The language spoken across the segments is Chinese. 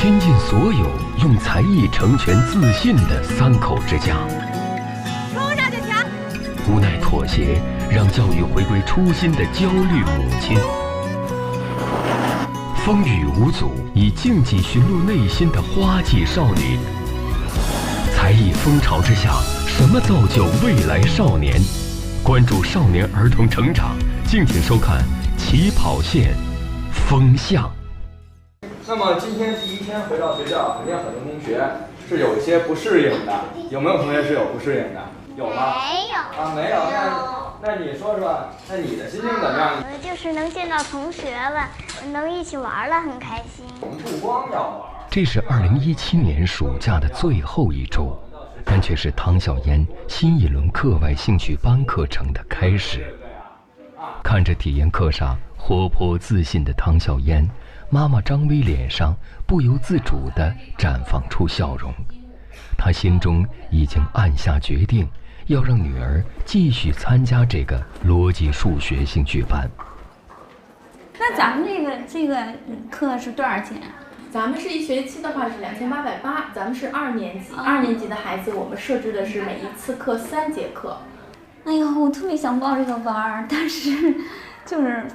倾尽所有，用才艺成全自信的三口之家。冲上去抢！无奈妥协，让教育回归初心的焦虑母亲。风雨无阻，以竞技寻路内心的花季少女。才艺风潮之下，什么造就未来少年？关注少年儿童成长，敬请收看《起跑线》风向。那么今天第一天回到学校，肯定很多同学是有一些不适应的。有没有同学是有不适应的？有吗？没有啊，没有。那你说说，那你的心情怎么样？就是能见到同学了，能一起玩了，很开心。我们不光要玩。这是2017年暑假的最后一周，但却是汤小嫣新一轮课外兴趣班课程的开始。看着体验课上活泼自信的汤小嫣，妈妈张薇脸上不由自主地绽放出笑容。她心中已经暗下决定，要让女儿继续参加这个逻辑数学兴趣班。那咱们这个课是多少钱啊？咱们是一学期的话是2880，咱们是2年级，2年级的孩子我们设置的是每一次课3节课。哎呦，我特别想报这个班儿，但是就是，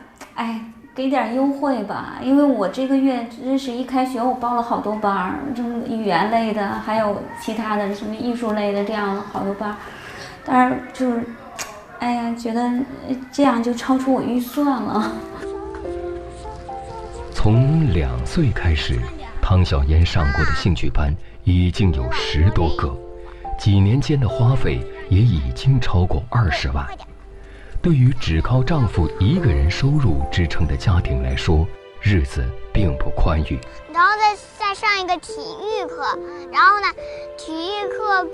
给点优惠吧，因为我这个月真是一开学我报了好多班儿，这么语言类的，还有其他的什么艺术类的，这样好多班儿，但是就是，觉得这样就超出我预算了。从2岁开始，汤小嫣上过的兴趣班已经有10多个，几年间的花费也已经超过20万。对于只靠丈夫一个人收入支撑的家庭来说，日子并不宽裕。然后再上一个体育课，然后呢，体育课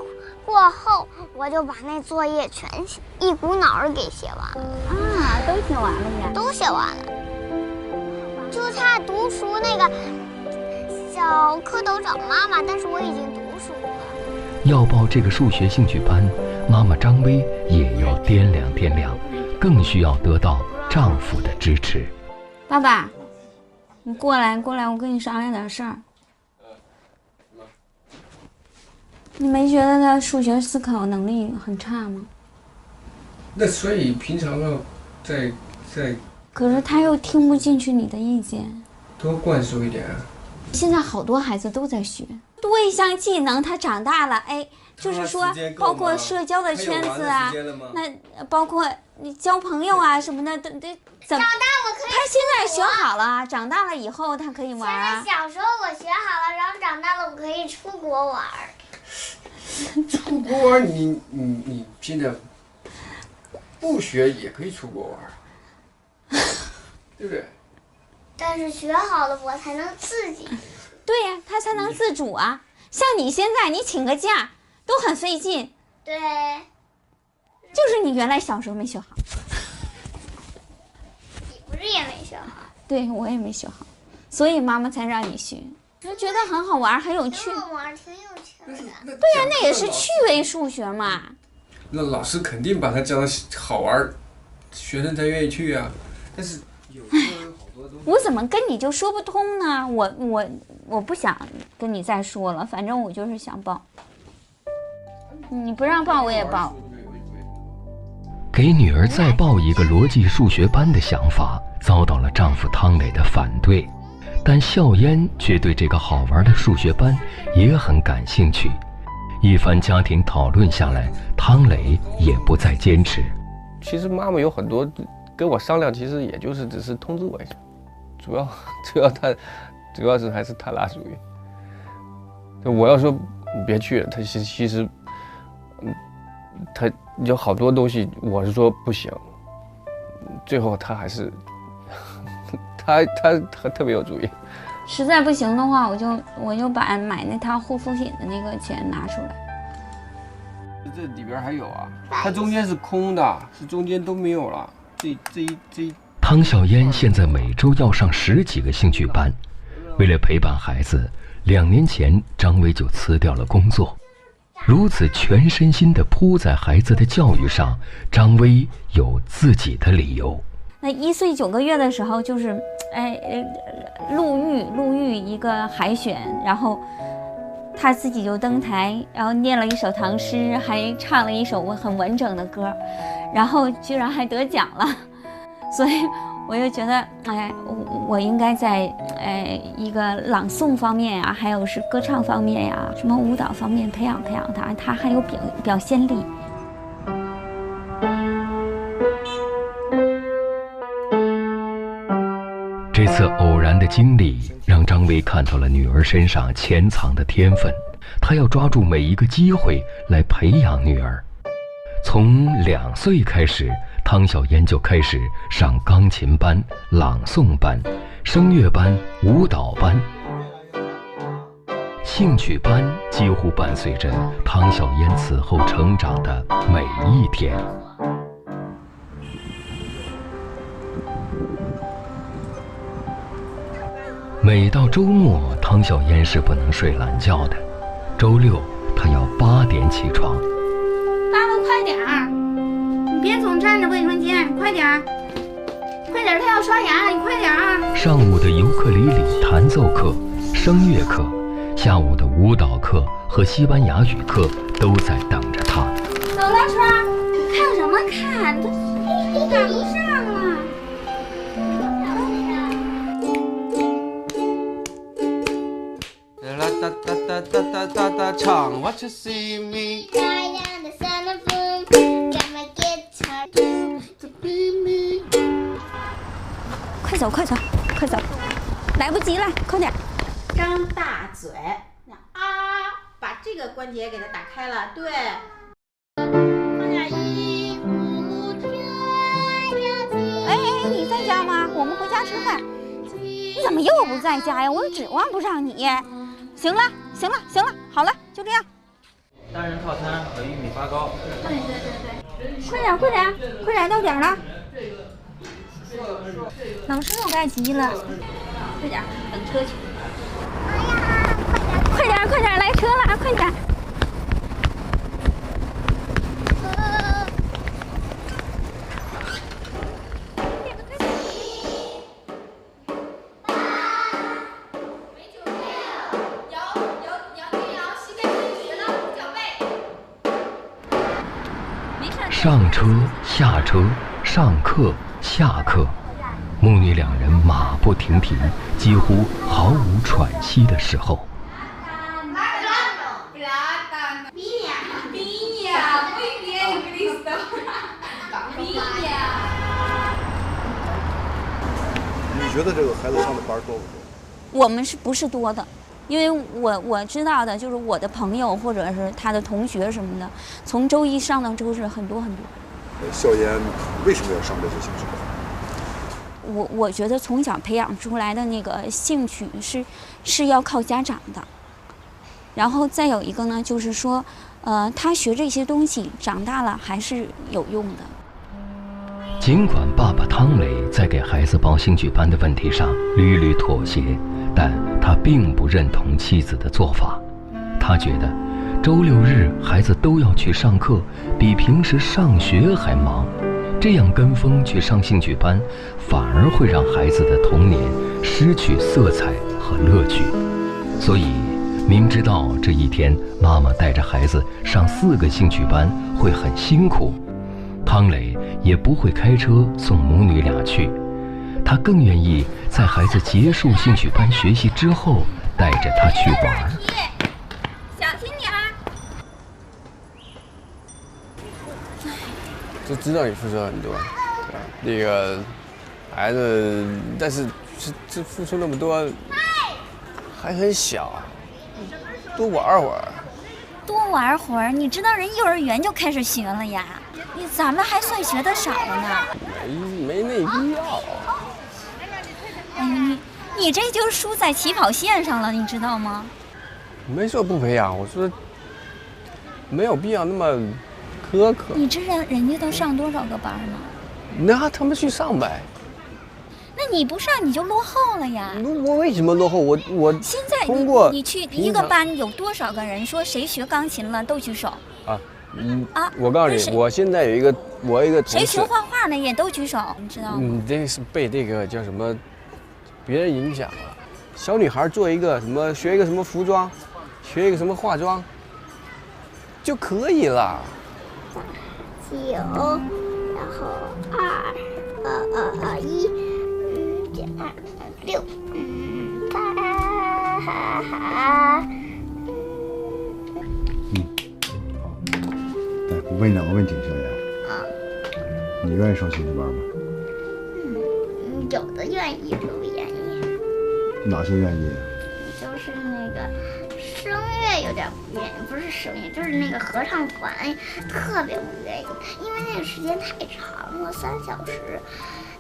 过后，我就把那作业全一股脑儿给写完了。啊，都写完了呀？都写完了，就差读书那个小蝌蚪找妈妈，但是我已经读书了。要报这个数学兴趣班，妈妈张薇也要掂量，更需要得到丈夫的支持。爸爸，你过来，我跟你商量点事儿。你没觉得他数学思考能力很差吗？那所以平常要在可是他又听不进去你的意见，多灌输一点啊。现在好多孩子都在学多一项技能，他长大了，就是说包括社交的圈子啊，那包括你交朋友啊什么的，怎么？长大我可以。他现在学好了，长大了以后他可以玩啊。现在小时候我学好了，然后长大了我可以出国玩。出国玩，你现在不学也可以出国玩，对不对？但是学好了我才能自己。对呀，他才能自主啊。像你现在，你请个假都很费劲。对。就是你原来小时候没学好。你不是也没学好？对，我也没学好，所以妈妈才让你学。我觉得很好玩，很有趣。挺好玩，挺有趣的。对呀，那也是趣味数学嘛。那老师肯定把它教的好玩，学生才愿意去啊。但是有时候好多东西，我怎么跟你就说不通呢？我不想跟你再说了，反正我就是想报。你不让报我也报。给女儿再报一个逻辑数学班的想法遭到了丈夫汤磊的反对，但笑嫣却对这个好玩的数学班也很感兴趣。一番家庭讨论下来，汤磊也不再坚持。其实妈妈有很多跟我商量，其实也就是只是通知我一下，主要是还是他拉主意。我要说你别去了，他其实他有好多东西，我是说不行，最后他还是他特别有主意。实在不行的话，我就把买那套护肤品的那个钱拿出来。这里边还有啊，它中间是空的，是中间都没有了。这汤小嫣现在每周要上10几个兴趣班，为了陪伴孩子，2年前张薇就辞掉了工作。如此全身心地扑在孩子的教育上，张薇有自己的理由。那1岁9个月的时候，就是陆玉一个海选，然后他自己就登台，然后念了一首唐诗，还唱了一首很完整的歌，然后居然还得奖了，所以我就觉得，我应该在一个朗诵方面呀，还有是歌唱方面呀，什么舞蹈方面培养他，他很有表现力。这次偶然的经历让张薇看到了女儿身上潜藏的天分，她要抓住每一个机会来培养女儿。从2岁开始，汤小嫣就开始上钢琴班、朗诵班、声乐班、舞蹈班，兴趣班几乎伴随着汤小嫣此后成长的每一天。每到周末，汤小嫣是不能睡懒觉的。周6，她要8点起床。爸爸，快点儿！你别总站着卫生间，快点儿！快点儿，他要刷牙，你快点儿啊！上午的尤克里里弹奏课、声乐课，下午的舞蹈课和西班牙语课都在等着她。走了，川儿，你看什么看？都赶不上了。哒哒哒哒哒哒哒唱 What you see me 快走快走快走，来不及了，快点！张大嘴，那把这个关节给它打开了，对。你在家吗？我们回家吃饭。你怎么又不在家呀？我指望不上你。行了，好了，就这样。单人套餐和玉米发糕。对，快点，到点了。老师都该急了，快点，等车去。快点，来车了，快点。上车、下车、上课、下课，母女2人马不停蹄，几乎毫无喘息的时候。你觉得这个孩子上的班多不多？我们不是多的。因为我知道的就是我的朋友或者是他的同学什么的，从周1上到周日很多。小嫣为什么要上这些兴趣班？我觉得从小培养出来的那个兴趣是要靠家长的。然后再有一个呢，就是说，他学这些东西长大了还是有用的。尽管爸爸汤磊在给孩子报兴趣班的问题上屡屡妥协，但他并不认同妻子的做法。他觉得周6日孩子都要去上课，比平时上学还忙，这样跟风去上兴趣班，反而会让孩子的童年失去色彩和乐趣。所以明知道这一天妈妈带着孩子上4个兴趣班会很辛苦，汤磊也不会开车送母女俩去，他更愿意在孩子结束兴趣班学习之后带着他去玩。小心点儿。就知道你付出很多，那个孩子，但是这付出那么多，还很小，多玩会儿。多玩会儿，你知道人幼儿园就开始学了呀，咱们还算学的少了呢。没那必要。你这就输在起跑线上了，你知道吗？没说不培养，我说没有必要那么苛刻。你知道人家都上多少个班吗？那他们去上呗。那你不上你就落后了呀。我为什么落后？我现在通过你去一个班有多少个人说谁学钢琴了都举手啊？我告诉你，我现在有一个我一个同事，谁学画画的也都举手，你知道吗？这个是被这个叫什么别人影响了。小女孩做一个什么，学一个什么服装，学一个什么化妆就可以了。9，然后1，减2，6，哎，我问你2个问题，小妍。你愿意上兴趣班吗？有的愿意，有的不愿意。哪些愿意？就是那个声乐有点不愿意，不是声乐，就是那个合唱团特别不愿意，因为那个时间太长了，3小时。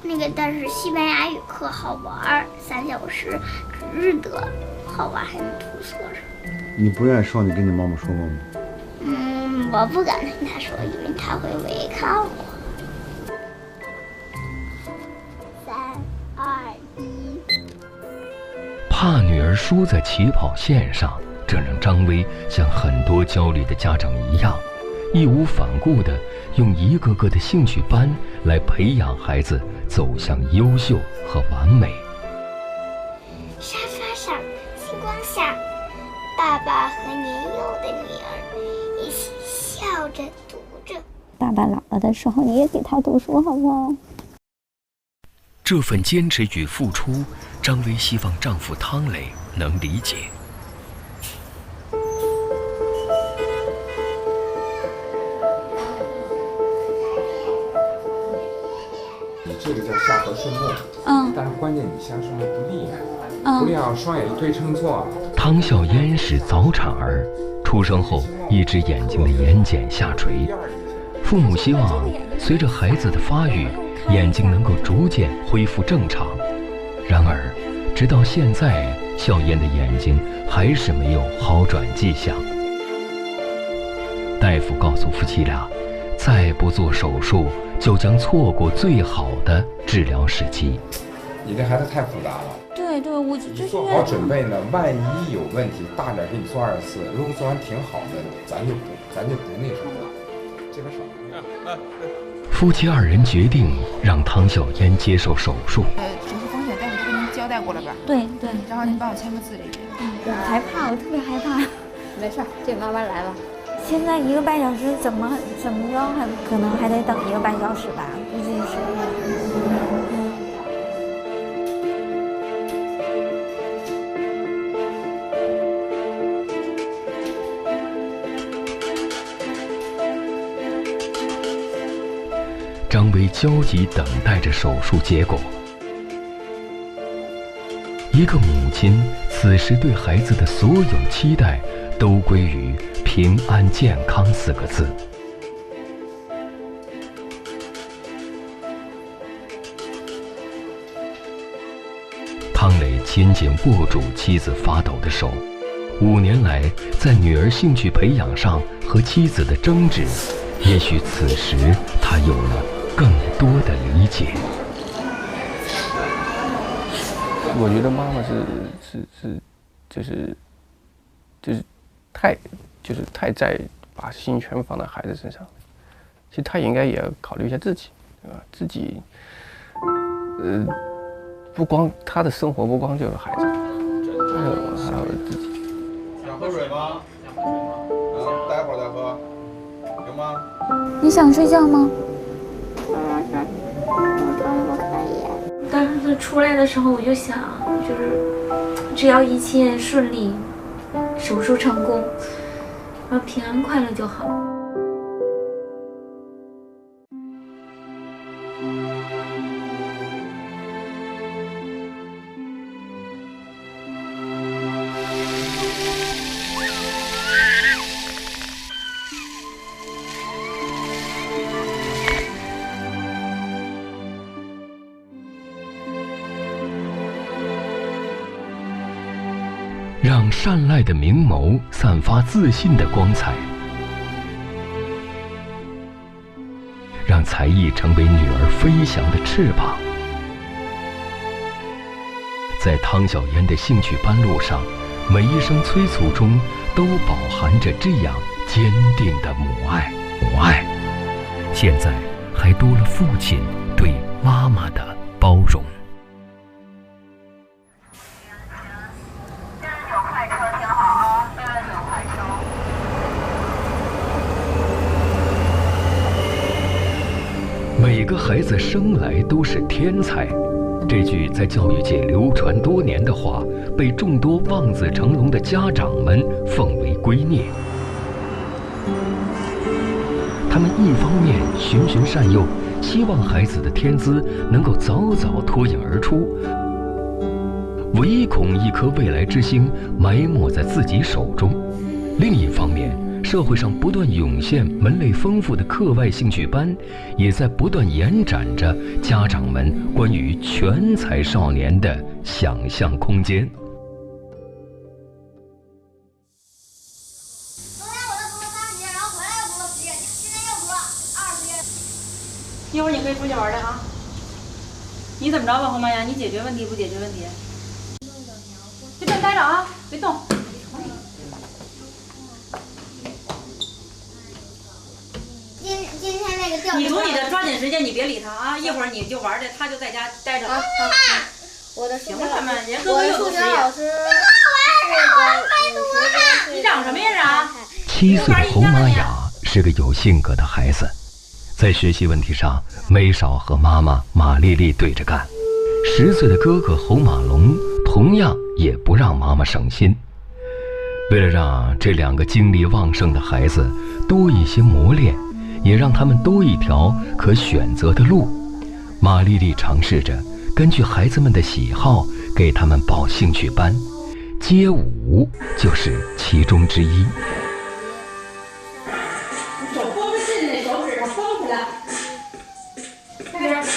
那个但是西班牙语课好玩，3小时指日得好玩，还能涂色什么。你不愿意上，你跟你妈妈说过吗？我不敢跟她说，因为她会违抗我。3、2、1。怕女儿输在起跑线上，这让张薇像很多焦虑的家长一样，义无反顾地用一个个的兴趣班来培养孩子走向优秀和完美。沙发上，星光下，爸爸和年幼的女儿一起笑着读着。爸爸老了的时候，你也给他读书好不好？这份坚持与付出，张薇希望丈夫汤磊能理解。你这个叫下颌顺梦，但是关键你现在说的不厉害，不厉害，双眼一对称做。汤笑嫣是早产儿，出生后一只眼睛的眼睑下垂，父母希望随着孩子的发育，眼睛能够逐渐恢复正常。然而，直到现在，笑嫣的眼睛还是没有好转迹象。大夫告诉夫妻俩，再不做手术，就将错过最好的治疗时机。你这孩子太复杂了。对，我就做好准备呢，万一有问题，大点给你做2次，如果做完挺好的，咱就不那什么了，这边少。夫妻2人决定让汤笑嫣接受手术。手术风险大夫都跟您交代过了吧？对，然后您帮我签个字这边。我害怕，我特别害怕。没事，这慢慢来吧。现在1个半小时怎么着，还可能还得等1个半小时吧，估计是。张薇焦急等待着手术结果。一个母亲此时对孩子的所有期待，都归于平安健康4个字。汤磊紧紧握住妻子发抖的手，5年来在女儿兴趣培养上和妻子的争执，也许此时他有了更多的理解。我觉得妈妈就是太把心全放在孩子身上。其实她应该也考虑一下自己，对吧？自己，不光她的生活不光就是孩子，还有自己。想喝水吗？待会儿再喝，行吗？你想睡觉吗？当时出来的时候，我就想，就是只要一切顺利，手术成功，然后平安快乐就好。让善赖的明眸散发自信的光彩，让才艺成为女儿飞翔的翅膀。在汤小嫣的兴趣班路上，每一声催促中都饱含着这样坚定的母爱。现在，还多了父亲对妈妈的包容。每个孩子生来都是天才，这句在教育界流传多年的话，被众多望子成龙的家长们奉为圭臬。他们一方面循循善诱，希望孩子的天资能够早早脱颖而出，唯恐一颗未来之星埋没在自己手中；另一方面，社会上不断涌现门类丰富的课外兴趣班，也在不断延展着家长们关于全才少年的想象空间。一会儿你可以出去玩的啊！你怎么着吧，红妈呀？你解决问题不解决问题？就这么待着啊，别动。今天那个调查，你读你的，抓紧时间，你别理他啊！一会儿你就玩去，他就在家待着。我的行了，他们人我的数学老师你长什么样啊？7岁的侯玛雅是个有性格的孩子，在学习问题上没少和妈妈马丽丽对着干。10岁的哥哥侯马龙同样也不让妈妈省心。为了让这2个精力旺盛的孩子多一些磨练，也让他们多一条可选择的路，马丽丽尝试着根据孩子们的喜好给他们报兴趣班，街舞就是其中之一。手绷着劲，那手指头绷起来。开始。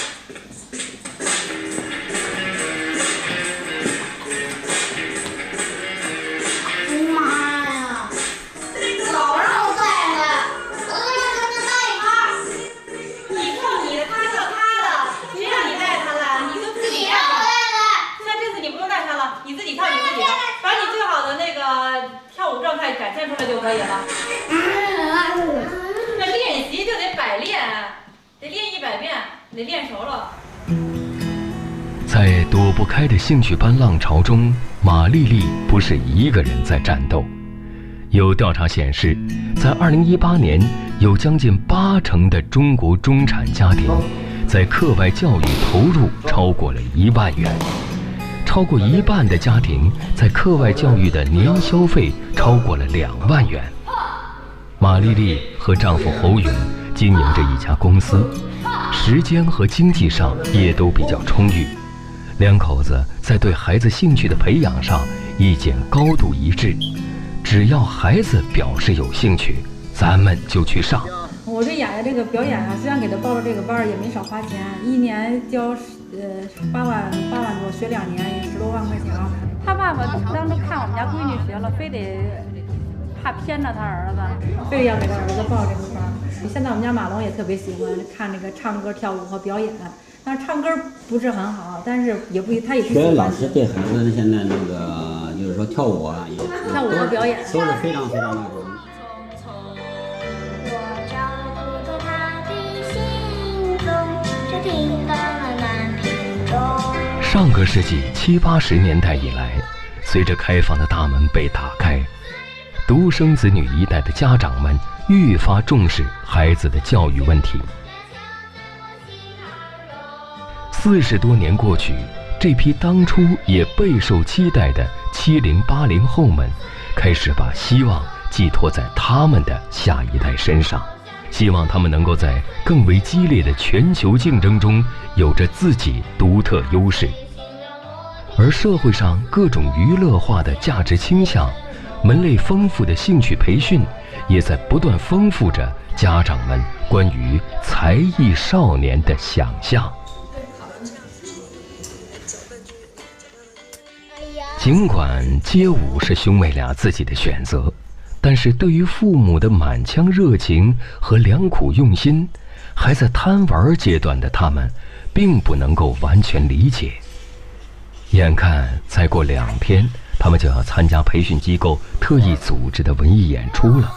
妈呀！老让我带他，我都让他带他。你跳你的，他跳他的，谁让你带他了？你就自己让我带他。那这次你不用带他了，你自己跳你自己的，把你最好的那个跳舞状态展现出来就可以了。那练习就得百练，得练100遍，得练熟了。在躲不开的兴趣班浪潮中，马丽丽不是一个人在战斗。有调查显示，在2018年，有将近80%的中国中产家庭在课外教育投入超过了1万元，超过一半的家庭在课外教育的年消费超过了2万元。马丽丽和丈夫侯勇经营着一家公司，时间和经济上也都比较充裕。2口子在对孩子兴趣的培养上意见高度一致，只要孩子表示有兴趣，咱们就去上。我这雅雅这个表演啊，虽然给她报了这个班，也没少花钱，一年交8万多，学2年也10多万块钱。他爸爸当时看我们家闺女学了，非得怕偏着他儿子，非得要给他儿子报这个班。现在我们家马龙也特别喜欢看这个唱歌、跳舞和表演。但是唱歌不是很好，但是他也不喜欢。学老师对孩子现在那个就是说跳舞啊，跳舞和表演都是非常非常那种。上个世纪70、80年代以来，随着开放的大门被打开，独生子女一代的家长们愈发重视孩子的教育问题。40多年过去，这批当初也备受期待的70、80后们，开始把希望寄托在他们的下一代身上，希望他们能够在更为激烈的全球竞争中有着自己独特优势。而社会上各种娱乐化的价值倾向，门类丰富的兴趣培训，也在不断丰富着家长们关于才艺少年的想象。尽管街舞是兄妹俩自己的选择，但是对于父母的满腔热情和良苦用心，还在贪玩阶段的他们并不能够完全理解。眼看再过2天，他们就要参加培训机构特意组织的文艺演出了，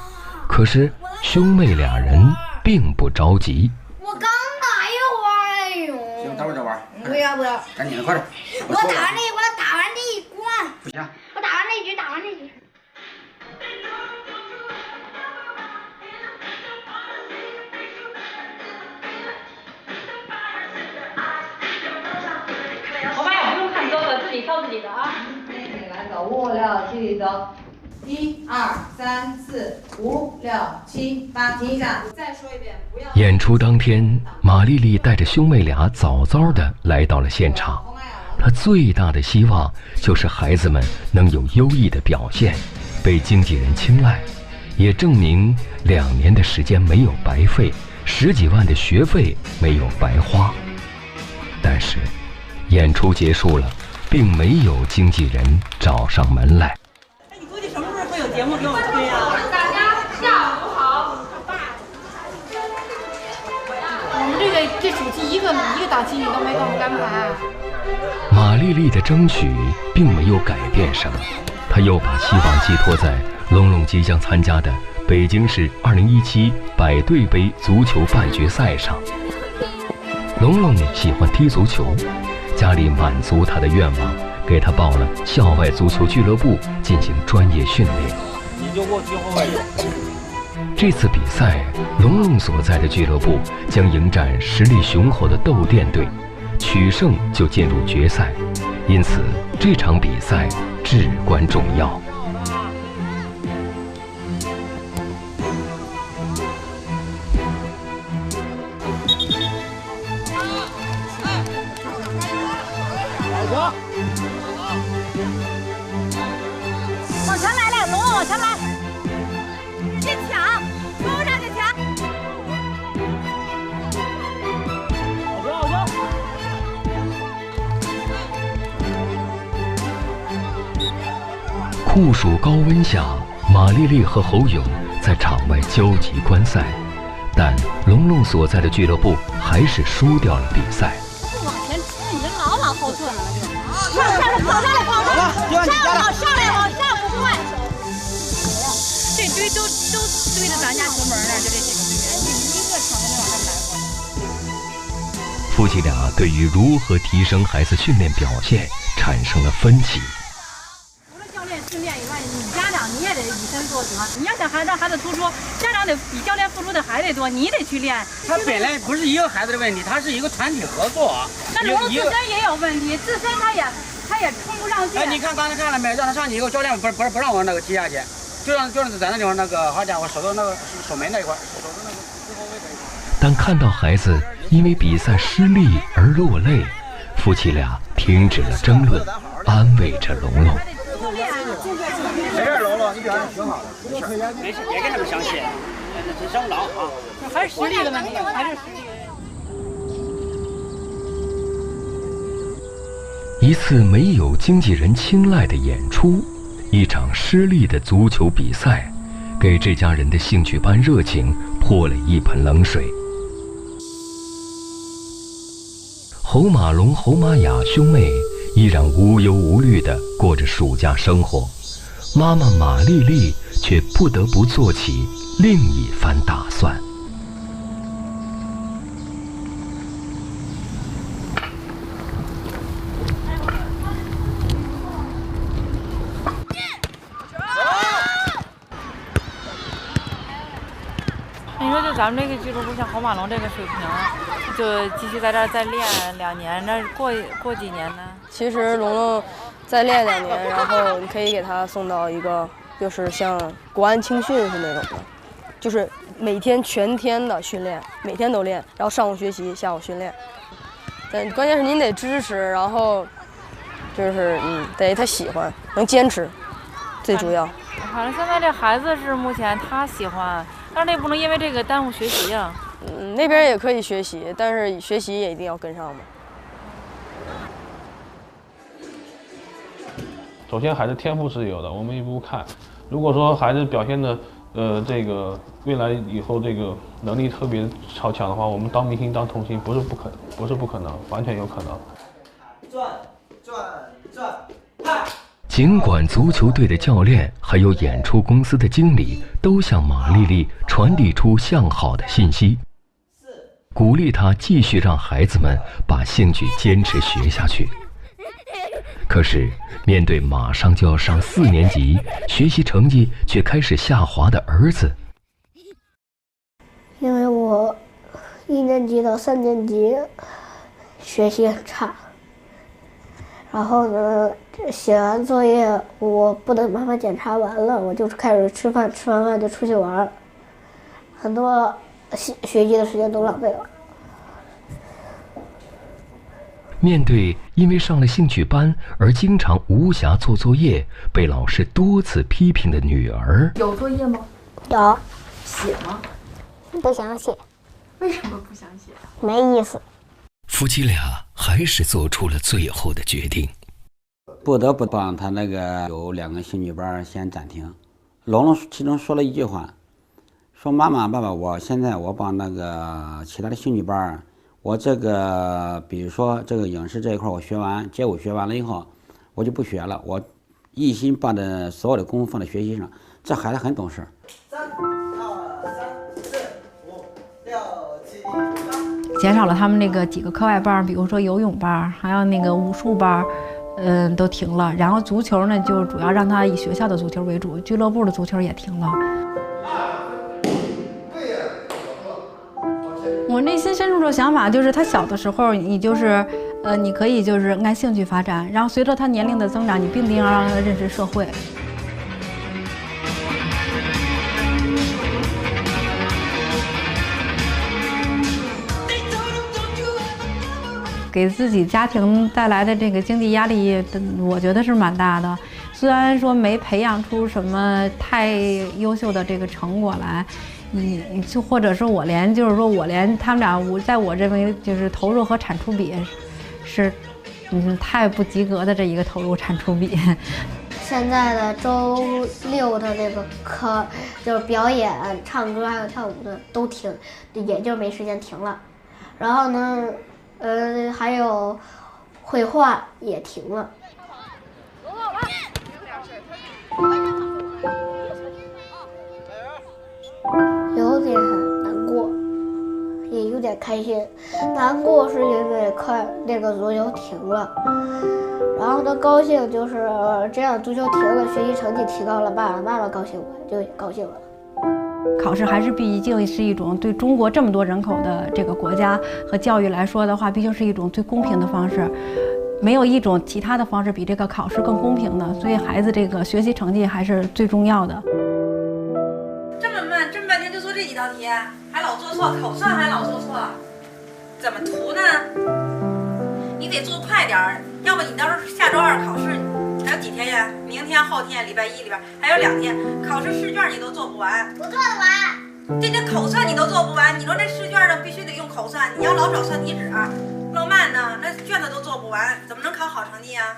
可是兄妹俩人并不着急。我刚待会儿再玩。不要不要，赶紧的，快点。我打完这一关。不行。我打完这局。我妈也不用看歌了，自己挑自己的啊。自己来走，5、6、7走。1、2、3、4、5、6、7、8，停一下。再说一遍，不要。演出当天，马丽丽带着兄妹俩早早地来到了现场。她最大的希望就是孩子们能有优异的表现，被经纪人青睐，也证明2年的时间没有白费，10几万的学费没有白花。但是，演出结束了，并没有经纪人找上门来。你估计什么时候会有节目给我推呀？大家下午好。我们这暑期一个档期你都没给我们安排。马丽丽的争取并没有改变什么，她又把希望寄托在龙龙即将参加的北京市2017百对杯足球半决赛上。龙龙喜欢踢足球，家里满足他的愿望，给他报了校外足球俱乐部进行专业训练。你就给我踢后卫。这次比赛，龙龙所在的俱乐部将迎战实力雄厚的窦店队，取胜就进入决赛，因此这场比赛至关重要。往前来了，龙龙往前来，先抢，冲上去抢。好球！酷暑高温下，马丽丽和侯勇在场外焦急观赛，但龙龙所在的俱乐部还是输掉了比赛。不往前冲，你这老往后退了就。上来，跑上来，跑上来！上来，往上不快。这堆都堆到咱家球门那儿，就这几个队员，一个场都没往上来过。夫妻俩对于如何提升孩子训练表现产生了分歧。除了教练训练以外，你家长你也得以身作则。你要想让孩子突出，家长得比教练付出的还得多，你得去练。他本来不是一个孩子的问题，他是一个团体合作。那龙龙自身也有问题，自身他也冲不上去。哎，你看刚才看了没？让他上去以后，教练不让我那个踢下去，就是在那地方那个好家伙，守到那个守门那一块，守到那个最后位那一块。但看到孩子因为比赛失利而落泪，夫妻俩停止了争论，安慰着龙龙。没事，龙龙，你表现挺好的，没事，别跟他们生气，真伤不着啊。还是实力的问题，还是实力。一次没有经纪人青睐的演出，一场失利的足球比赛，给这家人的兴趣班热情泼了一盆冷水。侯马龙、侯马雅兄妹依然无忧无虑地过着暑假生活，妈妈马丽丽却不得不做起另一番打算。你说就咱们这个俱乐部像侯马龙这个水平，就继续在这儿再练2年，那过几年呢？其实龙龙再练2年，然后你可以给他送到一个就是像国安青训是那种的，就是每天全天的训练，每天都练，然后上午学习，下午训练。但关键是您得支持，然后就是得他喜欢，能坚持，最主要。反正现在这孩子是目前他喜欢。但是那不能因为这个耽误学习啊。那边也可以学习，但是学习也一定要跟上嘛。首先孩子天赋是有的，我们一步步看。如果说孩子表现的这个未来以后这个能力特别超强的话，我们当明星当童星不是不可能，完全有可能。转，嗨！尽管足球队的教练还有演出公司的经理都向马丽丽传递出向好的信息，鼓励他继续让孩子们把兴趣坚持学下去。可是，面对马上就要上4年级，学习成绩却开始下滑的儿子，因为我1年级到3年级学习很差，然后呢，写完作业我不等妈妈检查完了，我就开始吃饭，吃完饭就出去玩，很多学习的时间都浪费了。面对因为上了兴趣班而经常无暇做作业，被老师多次批评的女儿，有作业吗？有。写吗？不想写。为什么不想写？没意思。夫妻俩还是做出了最后的决定，不得不帮他那个有2个兴趣班先暂停。龙龙其中说了一句话，说妈妈爸爸，我现在我帮那个其他的兴趣班，我这个比如说这个影视这一块我学完，街舞学完了以后，我就不学了，我一心把这所有的功夫放在学习上。这孩子很懂事。3、2、3、4、5、6、7、8。减少了他们那个几个课外班，比如说游泳班，还有那个武术班，都停了。然后足球呢，就主要让他以学校的足球为主，俱乐部的足球也停了。我内心深处的想法就是，他小的时候，你就是，你可以就是按兴趣发展，然后随着他年龄的增长，你并不要让他认识社会。给自己家庭带来的这个经济压力，我觉得是蛮大的。虽然说没培养出什么太优秀的这个成果来，就或者是我连他们俩，在我认为就是投入和产出比是，太不及格的这一个投入产出比。现在的周6的那个课就是表演、唱歌还有跳舞的都停，也就没时间停了。然后呢，还有绘画也停了。有点难过，也有点开心。难过是因为那个足球停了，然后呢，高兴就是这样，足球停了，学习成绩提高了，爸爸高兴，我就也高兴了。考试还是毕竟是一种对中国这么多人口的这个国家和教育来说的话，毕竟是一种最公平的方式，没有一种其他的方式比这个考试更公平的，所以孩子这个学习成绩还是最重要的。这么慢，这么半天就做这几道题，还老做错，口算还老做错，怎么涂呢？你得做快点儿，要不你到时候下周2考试还有几天呀？明天、后天、礼拜1里边还有2天，考试试卷你都做不完。我做得完。这口算你都做不完，你说这试卷呢必须得用口算，你要老找算题纸，老慢呢，那卷子都做不完，怎么能考好成绩啊？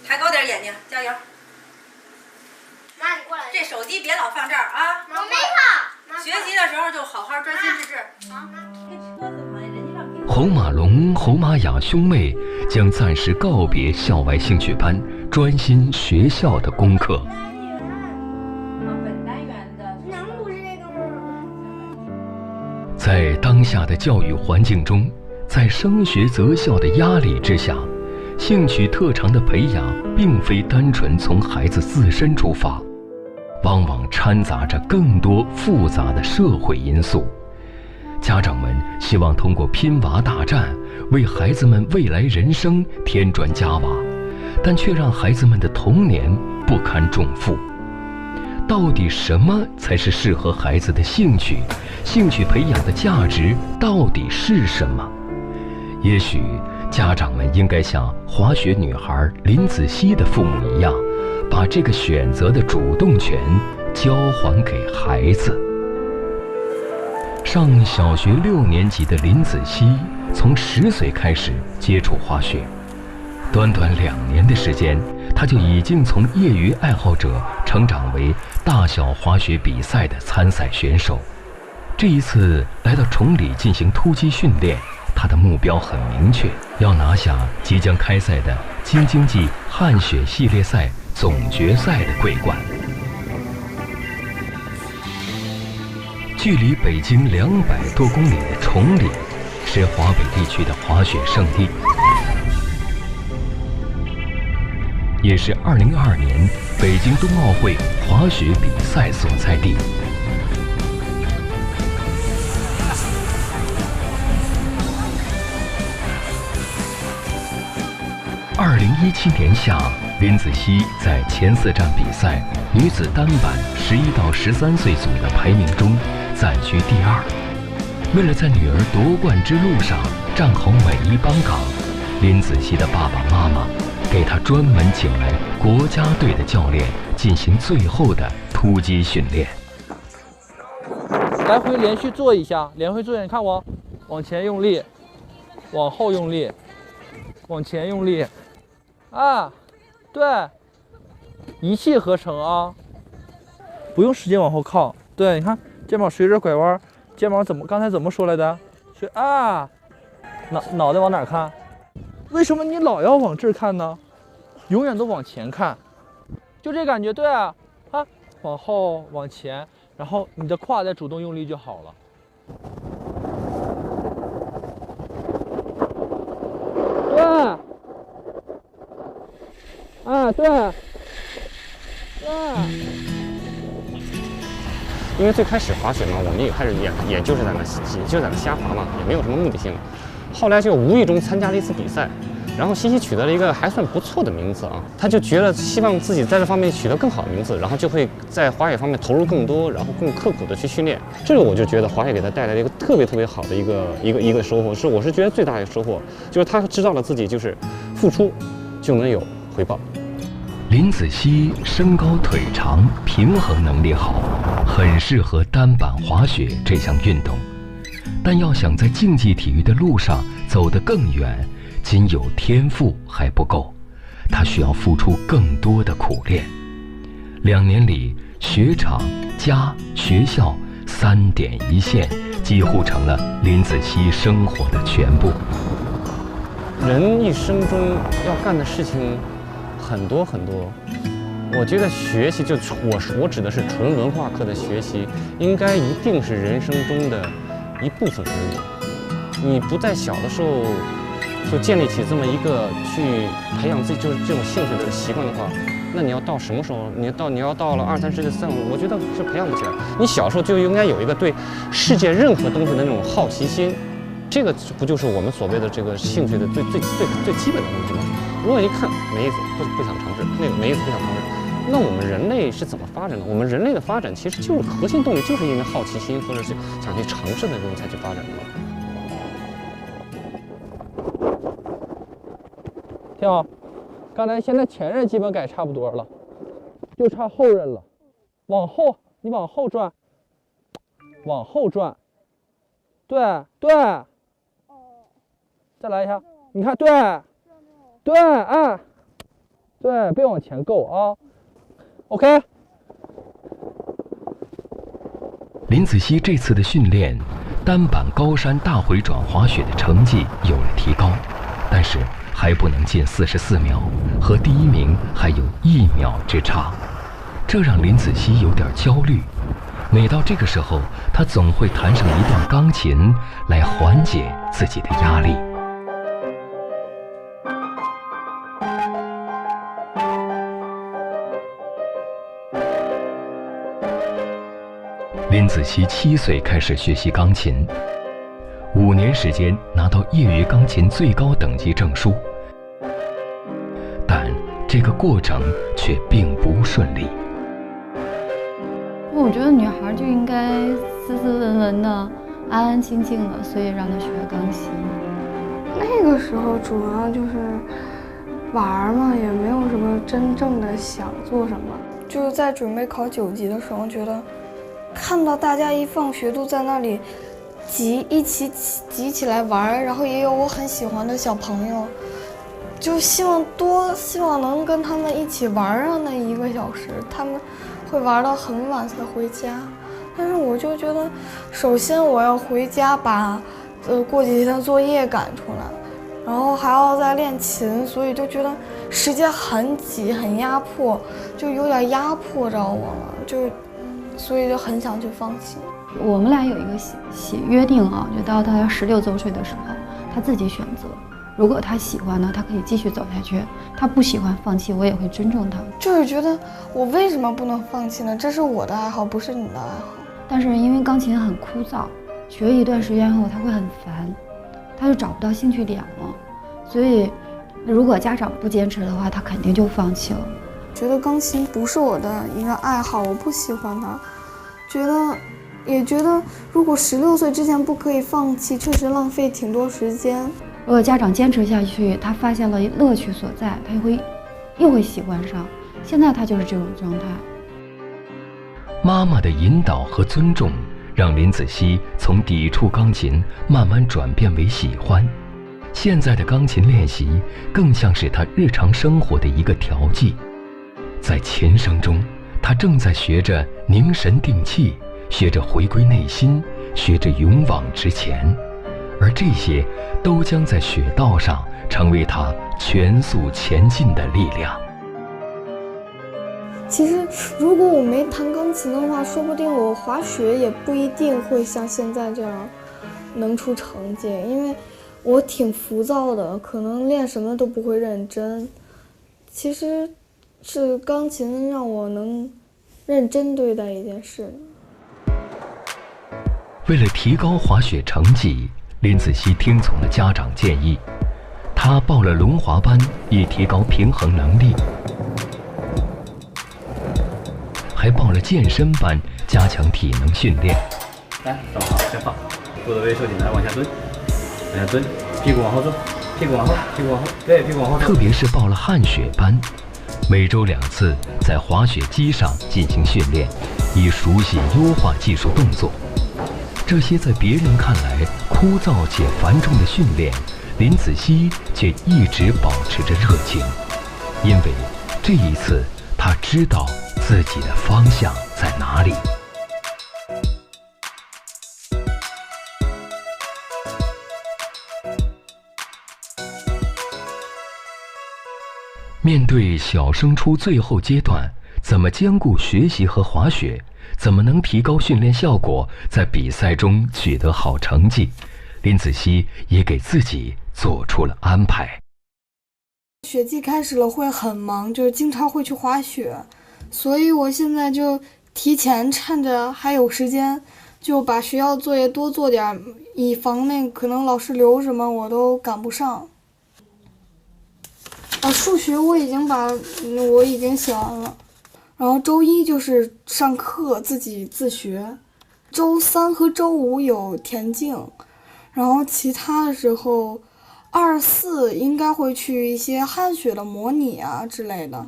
抬高点眼睛，加油！妈，你过来。这手机别老放这儿啊！我没放。学习的时候就好好专心致志啊！侯马龙、侯玛雅兄妹将暂时告别校外兴趣班，专心学校的功课。在当下的教育环境中，在升学择校的压力之下，兴趣特长的培养并非单纯从孩子自身出发，往往掺杂着更多复杂的社会因素。家长们希望通过拼娃大战为孩子们未来人生添砖加瓦，但却让孩子们的童年不堪重负。到底什么才是适合孩子的兴趣？兴趣培养的价值到底是什么？也许家长们应该像滑雪女孩林子熙的父母一样，把这个选择的主动权交还给孩子。上小学6年级的林子熙从10岁开始接触滑雪，短短2年的时间，他就已经从业余爱好者成长为大小滑雪比赛的参赛选手。这一次来到崇礼进行突击训练，他的目标很明确，要拿下即将开赛的京津冀旱雪系列赛总决赛的桂冠。距离北京200多公里的崇礼，是华北地区的滑雪圣地，也是2022年北京冬奥会滑雪比赛所在地。2017年夏，林子熙在前4站比赛女子单板11到13岁组的排名中暂居第2。为了在女儿夺冠之路上站好每一班岗，林子熙的爸爸妈妈给她专门请来国家队的教练进行最后的突击训练。来回连续做一下，连回做一下，你看我，往前用力，往后用力，往前用力。啊，对，一气呵成啊，不用使劲往后靠。对，你看肩膀随着拐弯，肩膀刚才怎么说来的？啊，脑袋往哪看？为什么你老要往这儿看呢？永远都往前看，就这感觉。对啊，往后往前，然后你的胯再主动用力就好了。对。啊，对，因为最开始滑雪嘛，我们一开始也就是在那瞎滑嘛，也没有什么目的性。后来就无意中参加了一次比赛，然后西西取得了一个还算不错的名次啊，他就觉得希望自己在这方面取得更好的名次，然后就会在滑雪方面投入更多，然后更刻苦的去训练。这个我就觉得滑雪给他带来了一个特别好的一个收获，我是觉得最大的收获就是他知道了自己就是付出就能有回报。林子熙身高腿长，平衡能力好，很适合单板滑雪这项运动。但要想在竞技体育的路上走得更远，仅有天赋还不够，他需要付出更多的苦练。2年里，雪场、家、学校3点一线，几乎成了林子熙生活的全部。人一生中要干的事情很多，我觉得学习就我指的是纯文化课的学习，应该一定是人生中的一部分而已。你不在小的时候就建立起这么一个去培养自己就是这种兴趣的习惯的话，那你要到什么时候？你要到了20、30岁，我觉得是培养不起来。你小时候就应该有一个对世界任何东西的那种好奇心，这个不就是我们所谓的这个兴趣的最基本的东西吗？如果一看没意思，不想尝试，那个没意思不想尝试，那我们人类是怎么发展的？我们人类的发展其实就是核心动力，就是因为好奇心或者是想去尝试的这种才去发展的嘛。挺好，刚才现在前刃基本改差不多了，就差后刃了。往后，你往后转，往后转，对，再来一下，你看对，对，别往前够啊。OK。林子熙这次的训练，单板高山大回转滑雪的成绩有了提高，但是还不能进44秒，和第1名还有1秒之差，这让林子熙有点焦虑。每到这个时候，他总会弹上一段钢琴来缓解自己的压力。林子熙7岁开始学习钢琴，5年时间拿到业余钢琴最高等级证书，但这个过程却并不顺利。我觉得女孩就应该斯斯文文的、安安静静的，所以让她学钢琴。那个时候主要就是玩嘛，也没有什么真正的想做什么。就是在准备考9级的时候，觉得看到大家一放学都在那里一起集起来玩，然后也有我很喜欢的小朋友，就希望能跟他们一起玩上那1个小时，他们会玩到很晚才回家。但是我就觉得，首先我要回家把过几天的作业赶出来，然后还要再练琴，所以就觉得时间很挤很压迫，就有点压迫着我了，所以就很想去放弃。我们俩有一个约定啊，就到他16周岁的时候，他自己选择。如果他喜欢呢，他可以继续走下去；他不喜欢放弃，我也会尊重他。就是觉得我为什么不能放弃呢？这是我的爱好，不是你的爱好。但是因为钢琴很枯燥，学一段时间后他会很烦，他就找不到兴趣点了。所以，如果家长不坚持的话，他肯定就放弃了。觉得钢琴不是我的一个爱好，我不喜欢它。也觉得如果16岁之前不可以放弃，确实浪费挺多时间。如果家长坚持下去，他发现了乐趣所在，他又会喜欢上。现在他就是这种状态。妈妈的引导和尊重，让林子熙从抵触钢琴慢慢转变为喜欢。现在的钢琴练习更像是他日常生活的一个调剂。在琴声中，他正在学着凝神定气，学着回归内心，学着勇往直前，而这些都将在雪道上成为他全速前进的力量。其实如果我没弹钢琴的话，说不定我滑雪也不一定会像现在这样能出成绩，因为我挺浮躁的，可能练什么都不会认真。其实是钢琴让我能认真对待一件事。为了提高滑雪成绩，林子熙听从了家长建议，他报了轮滑班，以提高平衡能力，还报了健身班，加强体能训练。来，手好，先放，肚子微收紧来，往下蹲，往下蹲，屁股往后坐，屁股往后，屁股往后，对，屁股往后。特别是报了旱雪班，每周2次在滑雪机上进行训练，以熟悉优化技术动作。这些在别人看来枯燥且繁重的训练，林子熙却一直保持着热情，因为这一次他知道自己的方向在哪里。面对小升初最后阶段，怎么兼顾学习和滑雪？怎么能提高训练效果，在比赛中取得好成绩？林子熙也给自己做出了安排。雪季开始了，会很忙，就是经常会去滑雪，所以我现在就提前趁着还有时间，就把学校作业多做点，以防那可能老师留什么我都赶不上。数学我已经写完了。然后周1就是上课自己自学，周3和周5有田径，然后其他的时候2、4应该会去一些旱雪的模拟啊之类的。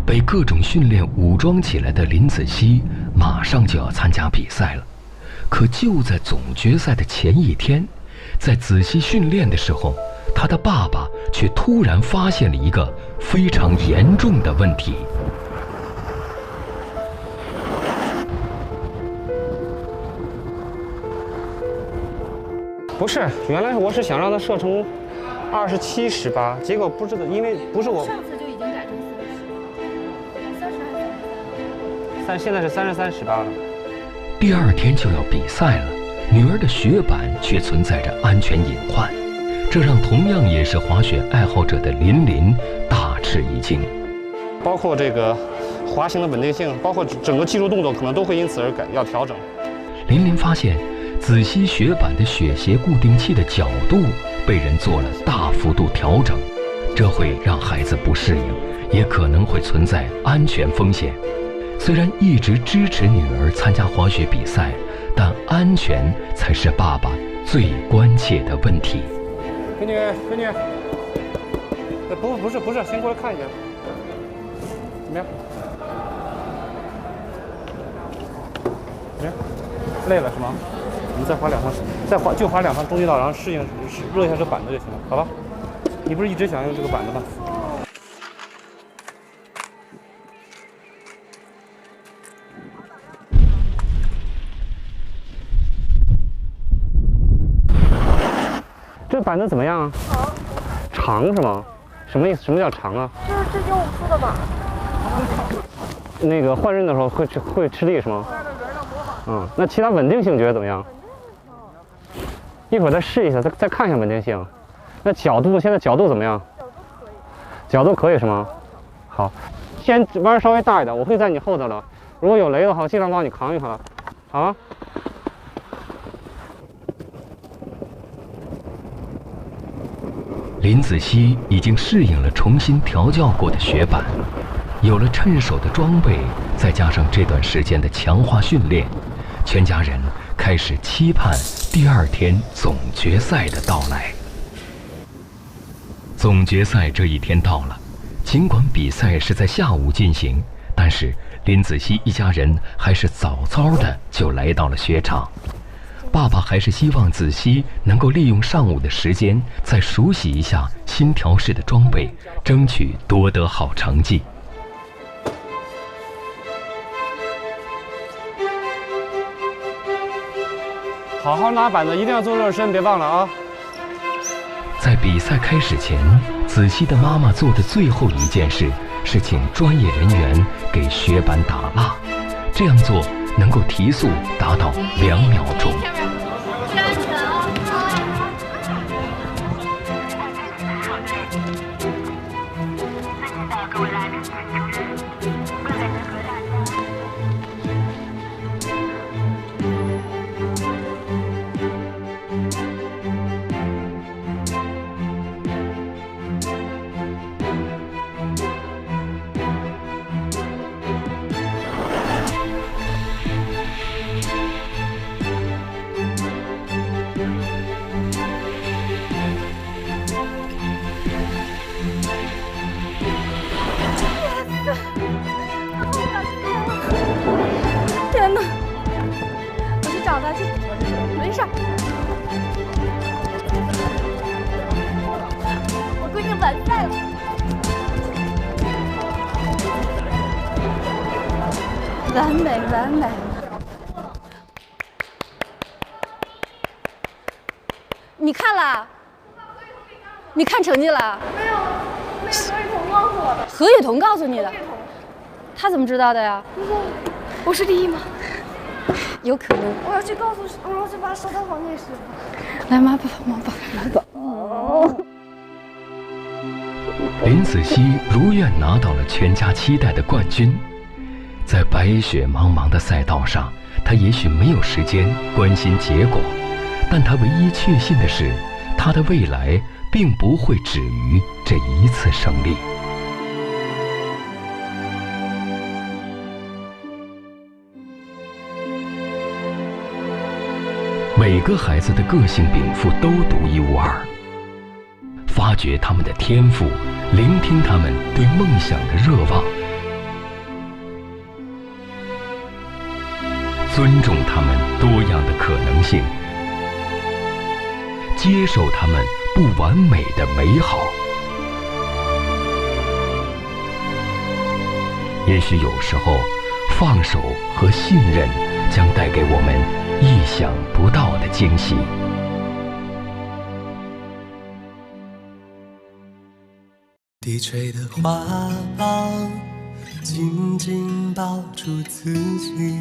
被各种训练武装起来的林子熙马上就要参加比赛了，可就在总决赛的前一天，在仔细训练的时候，他的爸爸却突然发现了一个非常严重的问题。不是，原来我是想让他射成27、18，结果不知道，因为不是我。上次就已经改成40，30还是现在是33、18了。第2天就要比赛了。女儿的雪板却存在着安全隐患，这让同样也是滑雪爱好者的林林大吃一惊。包括这个滑行的稳定性，包括整个技术动作，可能都会因此而要调整。林林发现，子熙雪板的雪鞋固定器的角度被人做了大幅度调整，这会让孩子不适应，也可能会存在安全风险。虽然一直支持女儿参加滑雪比赛，但安全才是爸爸最关切的问题。美女，不是，先过来看一下，怎么样？怎么样？累了是吗？我们再滑2趟，就滑2趟中间道，然后适应热一下这板子就行了，好吧？你不是一直想用这个板子吗？这板子怎么样？长是吗？什么意思？什么叫长啊？就是最近我出的吧。那个换刃的时候会吃力是吗？嗯，那其他稳定性觉得怎么样？一会儿再试一下，再看一下稳定性。那角度现在角度怎么样？角度可以是吗？好，先弯稍微大一点，我会在你后头了。如果有雷的话，尽量帮你扛一下了。好啊。林子熙已经适应了重新调教过的雪板，有了趁手的装备，再加上这段时间的强化训练，全家人开始期盼第2天总决赛的到来。总决赛这一天到了，尽管比赛是在下午进行，但是林子熙一家人还是早早的就来到了雪场。爸爸还是希望子熙能够利用上午的时间，再熟悉一下新调试的装备，争取夺得好成绩。好好拉板子，一定要做热身，别忘了啊！在比赛开始前，子熙的妈妈做的最后一件事是请专业人员给雪板打蜡，这样做能够提速达到2秒钟。天哪！我去找他去，没事儿。我闺女完赛了。完美，完美。你看了？你看成绩了？没有，那个何雨桐告诉我的。何雨桐告诉你的？他怎么知道的呀？我是第一吗？有可能。我要去告诉，我要去把手套还给师傅。来，妈，帮忙吧，来吧。林子熙如愿拿到了全家期待的冠军。在白雪茫茫的赛道上，他也许没有时间关心结果，但他唯一确信的是，他的未来并不会止于这一次胜利。每个孩子的个性禀赋都独一无二，发掘他们的天赋，聆听他们对梦想的热望，尊重他们多样的可能性，接受他们不完美的美好。也许有时候，放手和信任将带给我们意想不到的惊喜。低垂的花苞紧紧抱住自己，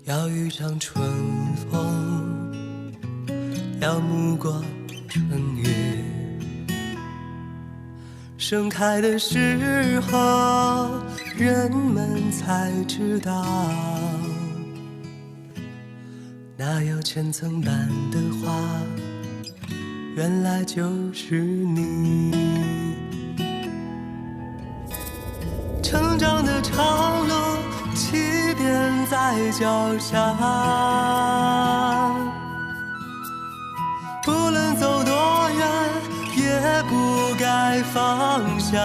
要遇上春风，要沐过春雨，盛开的时候，人们才知道，那有千层般的花，原来就是你。成长的长路，起点在脚下，不论走多远，也不该放下。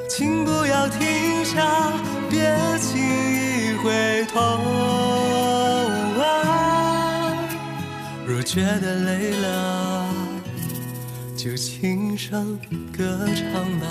请不要停下，别轻易回头啊！若觉得累了，就轻声歌唱吧。